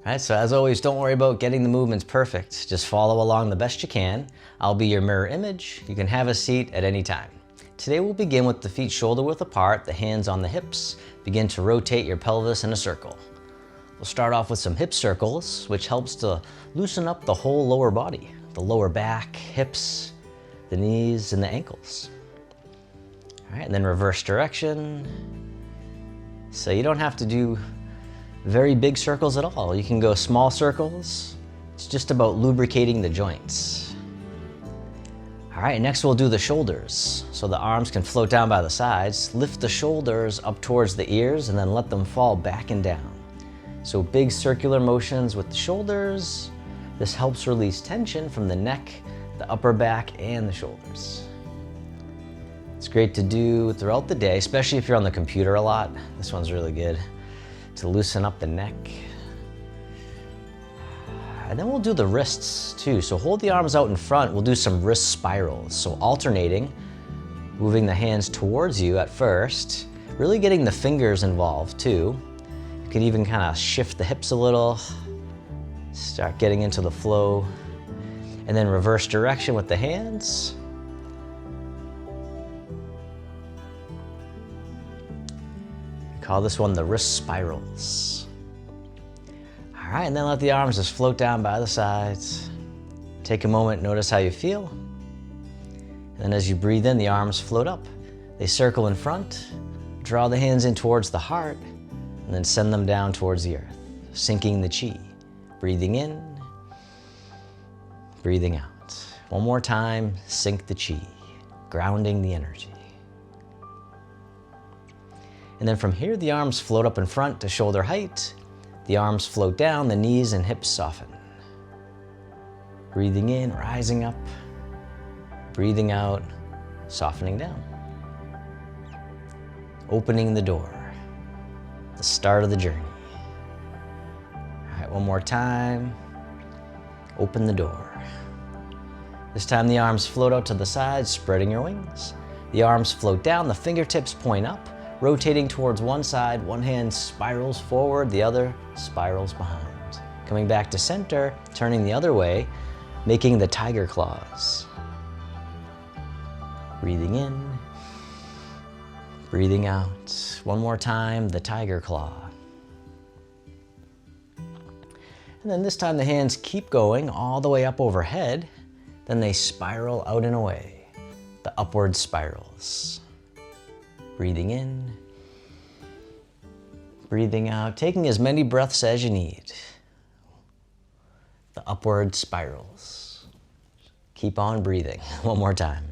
All right, so as always, don't worry about getting the movements perfect. Just follow along the best you can. I'll be your mirror image. You can have a seat at any time. Today we'll begin with the feet shoulder width apart, the hands on the hips. Begin to rotate your pelvis in a circle. We'll start off with some hip circles, which helps to loosen up the whole lower body, the lower back, hips, the knees, and the ankles. All right, and then reverse direction. So you don't have to do very big circles at all. You can go small circles. It's just about lubricating the joints. All right, next we'll do the shoulders. So the arms can float down by the sides. Lift the shoulders up towards the ears and then let them fall back and down. So big circular motions with the shoulders. This helps release tension from the neck, the upper back, and the shoulders. It's great to do throughout the day, especially if you're on the computer a lot. This one's really good to loosen up the neck. And then we'll do the wrists too. So hold the arms out in front. We'll do some wrist spirals. So alternating, moving the hands towards you at first, really getting the fingers involved too. You can even kind of shift the hips a little, start getting into the flow. And then reverse direction with the hands. Call this one the wrist spirals. All right, and then let the arms just float down by the sides. Take a moment, notice how you feel. And then as you breathe in, the arms float up. They circle in front, draw the hands in towards the heart, and then send them down towards the earth, sinking the chi. Breathing in, breathing out. One more time, sink the chi, grounding the energy. And then from here, the arms float up in front to shoulder height. The arms float down, the knees and hips soften. Breathing in, rising up. Breathing out, softening down. Opening the door, the start of the journey. All right, one more time. Open the door. This time the arms float out to the sides, spreading your wings. The arms float down, the fingertips point up. Rotating towards one side, one hand spirals forward, the other spirals behind. Coming back to center, turning the other way, making the tiger claws. Breathing in, breathing out. One more time, the tiger claw. And then this time the hands keep going all the way up overhead, then they spiral out and away, the upward spirals. Breathing in, breathing out, taking as many breaths as you need. The upward spirals. Keep on breathing. One more time.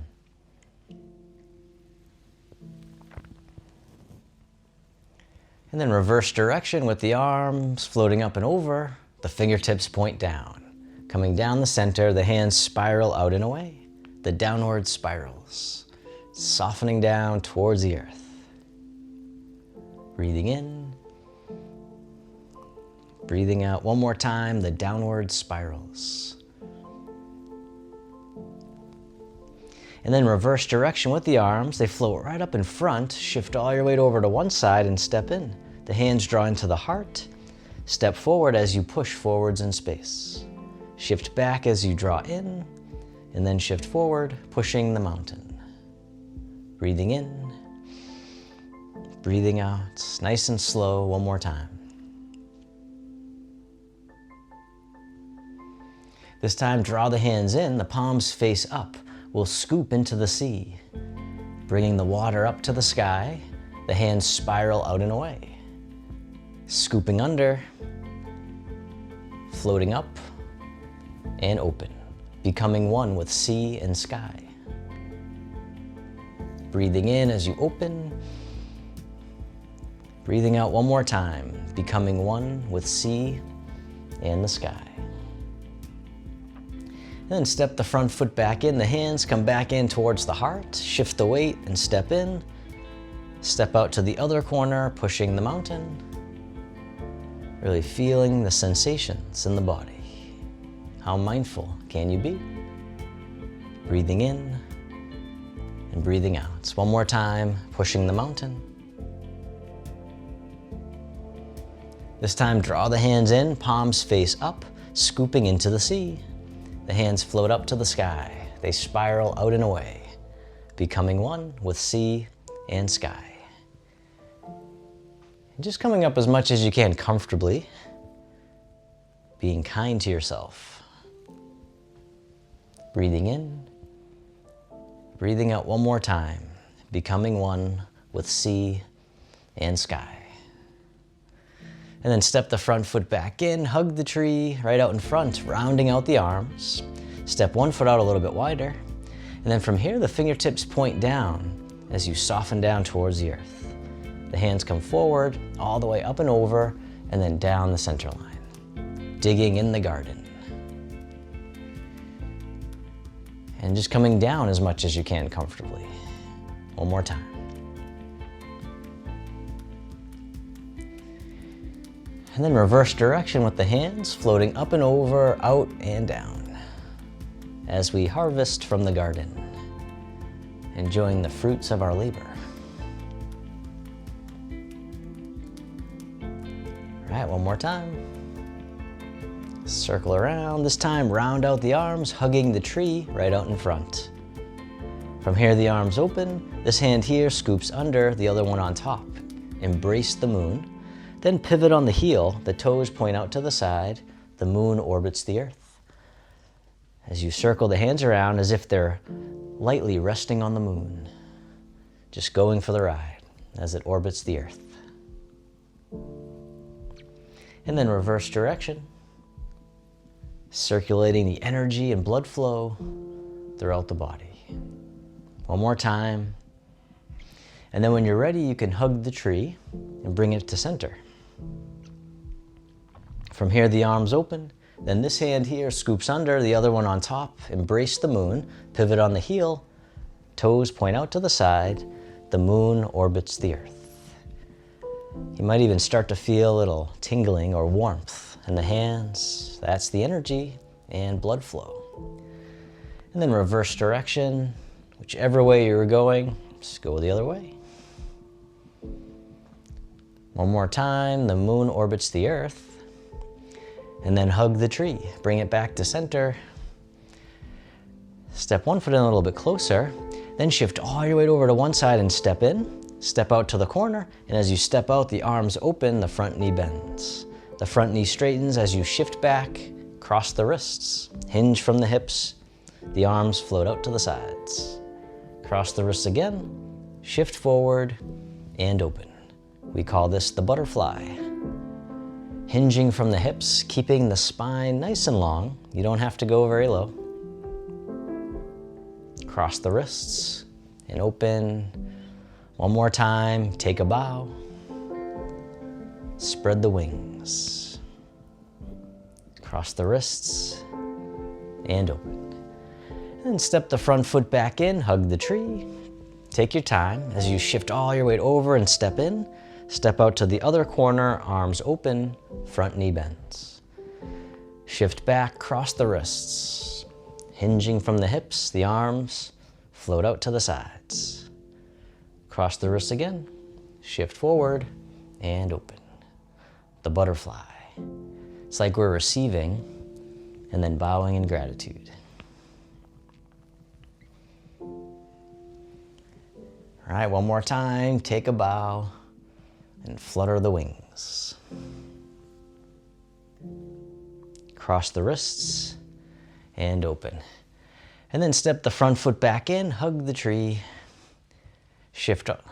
And then reverse direction with the arms floating up and over. The fingertips point down. Coming down the center, the hands spiral out and away. The downward spirals. Softening down towards the earth. Breathing in. Breathing out one more time, the downward spirals. And then reverse direction with the arms. They float right up in front. Shift all your weight over to one side and step in. The hands draw into the heart. Step forward as you push forwards in space. Shift back as you draw in, and then shift forward, pushing the mountain. Breathing in, breathing out, nice and slow, one more time. This time, draw the hands in, the palms face up. We'll scoop into the sea, bringing the water up to the sky. The hands spiral out and away. Scooping under, floating up, and open, becoming one with sea and sky. Breathing in as you open. Breathing out one more time, becoming one with sea and the sky. And then step the front foot back in, the hands come back in towards the heart, shift the weight and step in. Step out to the other corner, pushing the mountain. Really feeling the sensations in the body. How mindful can you be? Breathing in and breathing out. One more time, pushing the mountain. This time, draw the hands in, palms face up, scooping into the sea. The hands float up to the sky. They spiral out and away, becoming one with sea and sky. And just coming up as much as you can comfortably, being kind to yourself. Breathing in, breathing out one more time, becoming one with sea and sky. And then step the front foot back in, hug the tree right out in front, rounding out the arms. Step one foot out a little bit wider. And then from here, the fingertips point down as you soften down towards the earth. The hands come forward, all the way up and over, and then down the center line, digging in the garden. And just coming down as much as you can comfortably. One more time. And then reverse direction with the hands floating up and over, out and down, as we harvest from the garden, enjoying the fruits of our labor. All right, one more time. Circle around, this time round out the arms, hugging the tree right out in front. From here, the arms open. This hand here scoops under, the other one on top. Embrace the moon. Then pivot on the heel, the toes point out to the side, the moon orbits the earth. As you circle the hands around as if they're lightly resting on the moon, just going for the ride as it orbits the earth. And then reverse direction, circulating the energy and blood flow throughout the body. One more time. And then when you're ready, you can hug the tree and bring it to center. From here, the arms open. Then this hand here scoops under, the other one on top. Embrace the moon, pivot on the heel, toes point out to the side. The moon orbits the earth. You might even start to feel a little tingling or warmth in the hands. That's the energy and blood flow. And then reverse direction, whichever way you're going, just go the other way. One more time, the moon orbits the earth. And then hug the tree, bring it back to center. Step one foot in a little bit closer, then shift all your weight over to one side and step in. Step out to the corner, and as you step out, the arms open, the front knee bends. The front knee straightens as you shift back, cross the wrists, hinge from the hips, the arms float out to the sides. Cross the wrists again, shift forward, and open. We call this the butterfly. Hinging from the hips, keeping the spine nice and long. You don't have to go very low. Cross the wrists and open. One more time, take a bow. Spread the wings. Cross the wrists and open. And step the front foot back in, hug the tree. Take your time as you shift all your weight over and step in. Step out to the other corner, arms open, front knee bends. Shift back, cross the wrists. Hinging from the hips, the arms float out to the sides. Cross the wrists again, shift forward, and open. The butterfly. It's like we're receiving and then bowing in gratitude. All right, one more time, take a bow. And flutter the wings. Cross the wrists and open. And then step the front foot back in, hug the tree, shift up.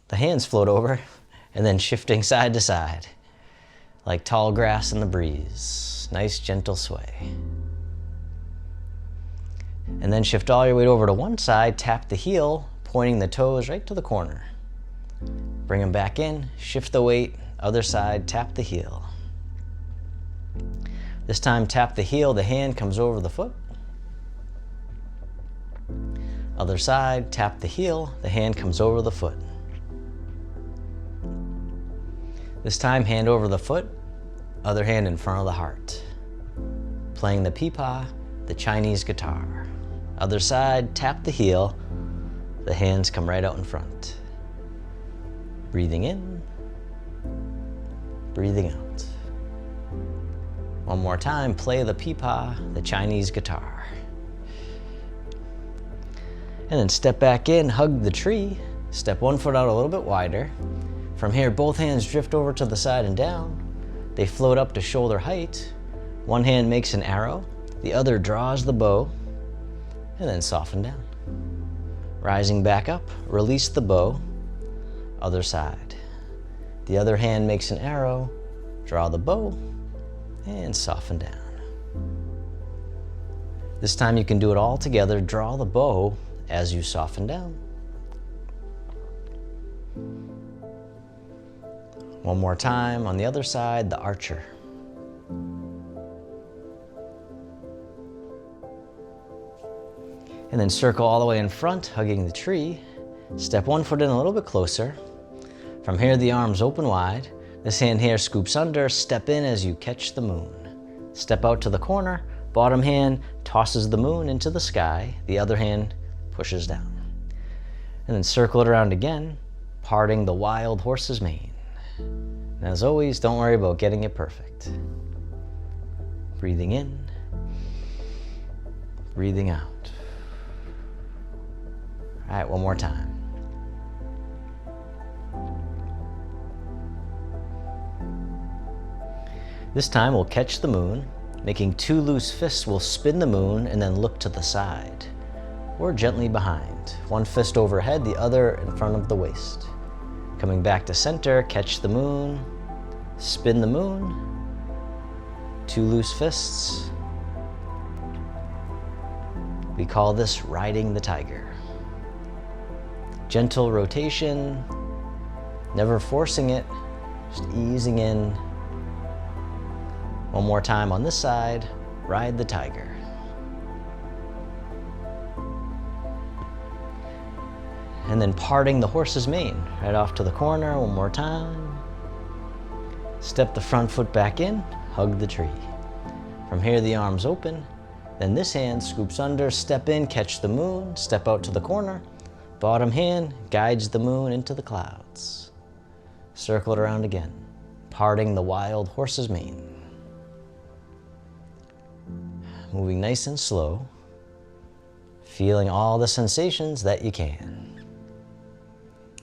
The hands float over and then shifting side to side like tall grass in the breeze. Nice gentle sway. And then shift all your weight over to one side, tap the heel, pointing the toes right to the corner. Bring them back in, shift the weight, other side, tap the heel. This time tap the heel, the hand comes over the foot. Other side, tap the heel, the hand comes over the foot. This time hand over the foot, other hand in front of the heart. Playing the pipa, the Chinese guitar. Other side, tap the heel, the hands come right out in front. Breathing in breathing out. One more time, play the pipa, the Chinese guitar. And then step back in, hug the tree, step one foot out a little bit wider. From here, both hands drift over to the side and down. They float up to shoulder height. One hand makes an arrow, the other draws the bow, and then soften down. Rising back up, release the bow, other side. The other hand makes an arrow, draw the bow, and soften down. This time you can do it all together. Draw the bow as you soften down. One more time on the other side, the archer. And then circle all the way in front, hugging the tree. Step one foot in a little bit closer. From here, the arms open wide. This hand here scoops under, step in as you catch the moon. Step out to the corner, bottom hand tosses the moon into the sky, the other hand pushes down. And then circle it around again, parting the wild horse's mane. And as always, don't worry about getting it perfect. Breathing in, breathing out. All right, one more time. This time we'll catch the moon. Making two loose fists, we'll spin the moon and then look to the side or gently behind. One fist overhead, the other in front of the waist. Coming back to center, catch the moon, spin the moon, two loose fists. We call this riding the tiger. Gentle rotation, never forcing it, just easing in. One more time on this side, ride the tiger. And then parting the horse's mane, right off to the corner, one more time. Step the front foot back in, hug the tree. From here, the arms open. Then this hand scoops under, step in, catch the moon, step out to the corner. Bottom hand guides the moon into the clouds. Circle it around again, parting the wild horse's mane. Moving nice and slow, feeling all the sensations that you can.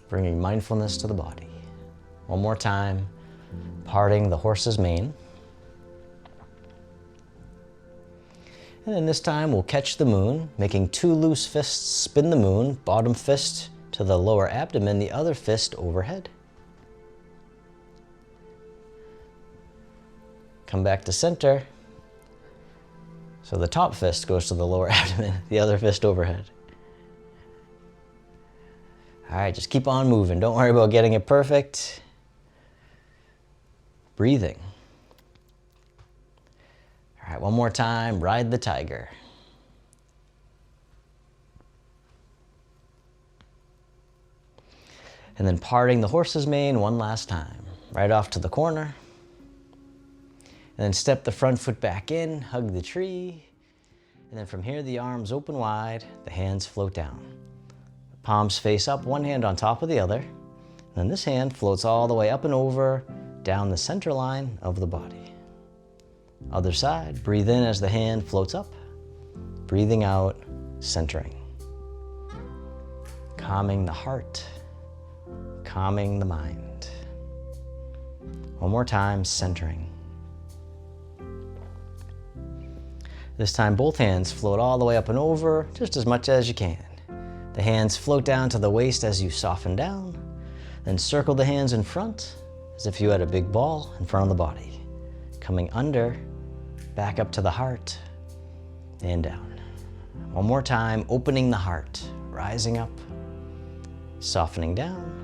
Bringing mindfulness to the body. One more time, parting the horse's mane. And then this time we'll catch the moon, making two loose fists spin the moon, bottom fist to the lower abdomen, the other fist overhead. Come back to center. So the top fist goes to the lower abdomen, the other fist overhead. All right, just keep on moving. Don't worry about getting it perfect. Breathing. All right, one more time, ride the tiger. And then parting the horse's mane one last time. Right off to the corner. And then step the front foot back in, hug the tree. And then from here, the arms open wide, the hands float down. The palms face up, one hand on top of the other. And then this hand floats all the way up and over, down the center line of the body. Other side, breathe in as the hand floats up. Breathing out, centering. Calming the heart, calming the mind. One more time, centering. This time, both hands float all the way up and over, just as much as you can. The hands float down to the waist as you soften down. Then circle the hands in front, as if you had a big ball in front of the body. Coming under, back up to the heart, and down. One more time, opening the heart, rising up, softening down.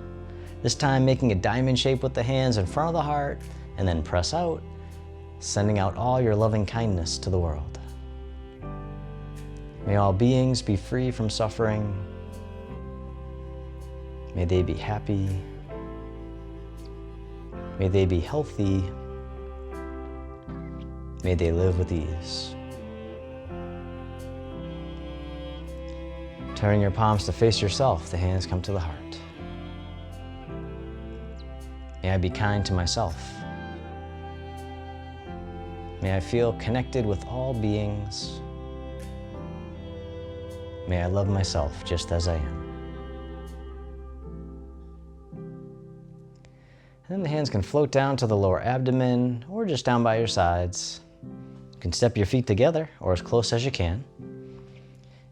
This time, making a diamond shape with the hands in front of the heart, and then press out, sending out all your loving kindness to the world. May all beings be free from suffering. May they be happy. May they be healthy. May they live with ease. Turn your palms to face yourself. The hands come to the heart. May I be kind to myself. May I feel connected with all beings. May I love myself just as I am. And then the hands can float down to the lower abdomen or just down by your sides. You can step your feet together or as close as you can.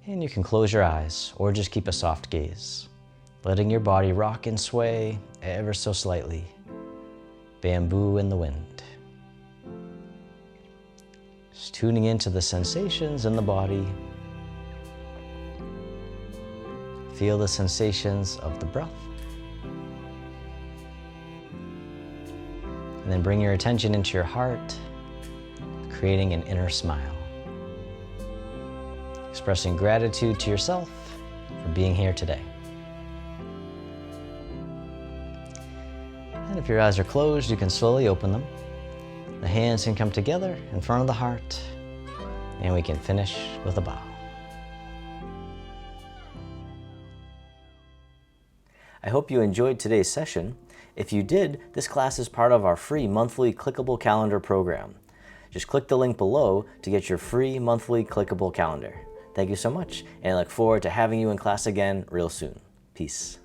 And you can close your eyes or just keep a soft gaze, letting your body rock and sway ever so slightly. Bamboo in the wind. Just tuning into the sensations in the body. Feel the sensations of the breath. And then bring your attention into your heart, creating an inner smile. Expressing gratitude to yourself for being here today. And if your eyes are closed, you can slowly open them. The hands can come together in front of the heart, and we can finish with a bow. I hope you enjoyed today's session. If you did, this class is part of our free monthly clickable calendar program. Just click the link below to get your free monthly clickable calendar. Thank you so much, and I look forward to having you in class again real soon. Peace.